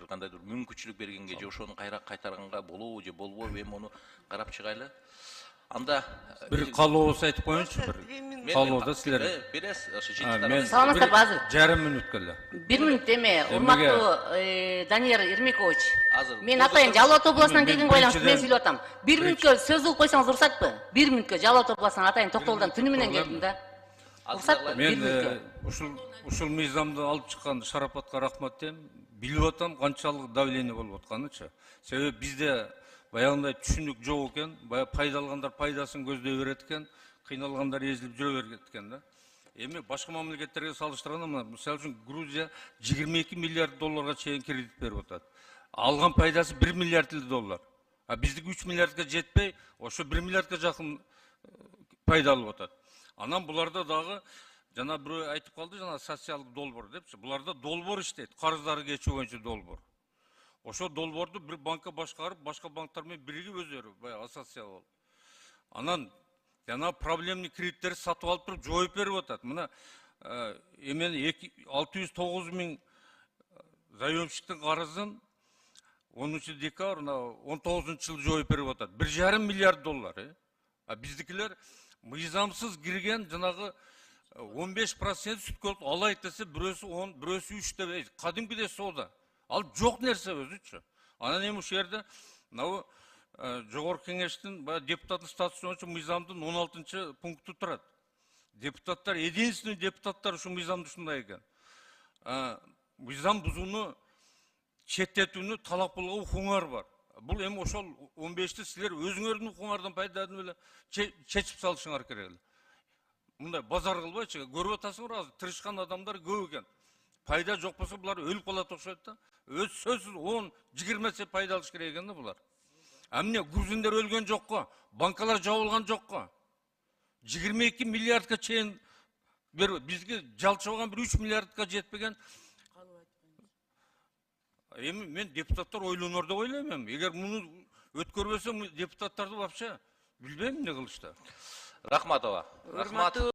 кандайдыр мүмкүнчүлүк бергенге же ошону кайра кайтарганга болобу же болбойбу, эми муну карап чыгайлы. Анда бир калообуз айтып коеюнчу, бир калоодо силер бересиз, ошо саламатсыздарбы азыр? жарым мүнөткө эле. 1 мүнөт эме, урматтуу Данияр Ермекович. Мен атайын Жалал Абад областынан келгенге байланыштуу мен сүйлөп атам. 1 мүнөткө сөз кылып койсоңуз уруксатпы? 1 мүнөткө Жалал Абад областынан атайын Токтогулдан түнү менен келдим да. Уруксатпы? Мен ушул мыйзамды алып чыккан Шарапатка рахмат дейм. Билип атам канчалык давление болуп атканычы. Себеби бизде баягындай түшүнүк жок экен, баягы пайдалангандар пайдасын көздөй берет экен, кыйналгандар эзилип жүрө берет экен да. Эми башка мамлекеттерге салыштырганда, мисалы үчүн Грузия 22 миллиард долларга чейин кредит берип атат. Алган пайдасы 1 миллиард доллар. А биздики 3 миллиардга жетпей, ошо 1 миллиардга жакын пайда алып атат. Анан буларда дагы жана бирөө айтып калды, жана социалдык долбоор депчи. Буларда долбоор иштейт, карыздары кечүү боюнча долбоор. Ошо долбоорду бир банкка башкарып, башка банктар менен биригип өздөрү баягы ассоциация болуп. Анан жана проблемный кредиттерди сатып алып туруп жооп берип атат. Мына эмен 609 миң заемщиктин карызын 10 декабрь 19-жылы жооп берип атат. 1,5 миллиард доллар. А биздикилер мыйзамсыз кирген жанагы 15% сүткө алайт десе, бирөөсү 10, бирөөсү 3 деп, кадимкидей соода. Ал жок нерсе өзүчү. Анан эми ушул жерде мына жогорку кеңештин депутаттын статусу боюнча мыйзамдын 16-пункту турат. Депутаттар, единственный депутаттар ушул мыйзамды ушундай экен. Мыйзам бузууну четтетүүнү талап кылууга укуңар бар. Бул эми ошол 15ти силер өзүңөрдүн укуңардан пайдаланып эле чечип салышыңар керек эле. Мындай базар кылбайчы, көрүп атасыңар азыр тырышкан адамдар көп экен. Пайда жок болсо булар өлүп калат окшойт да. Өз сөзсүз 10-20 пайда алыш керек экен да булар. Эмне грузиндер өлгөн жокко, банкалар жабылган жокко. 22 миллиардка чейин бизге жалчыбаган бир 3 миллиардка жетпеген. Эми мен депутаттар ойлонор деп ойлойм. Эгер муну өткөрбөсөм депутаттарды вообще билбейм эмне кылышты. Рахматова.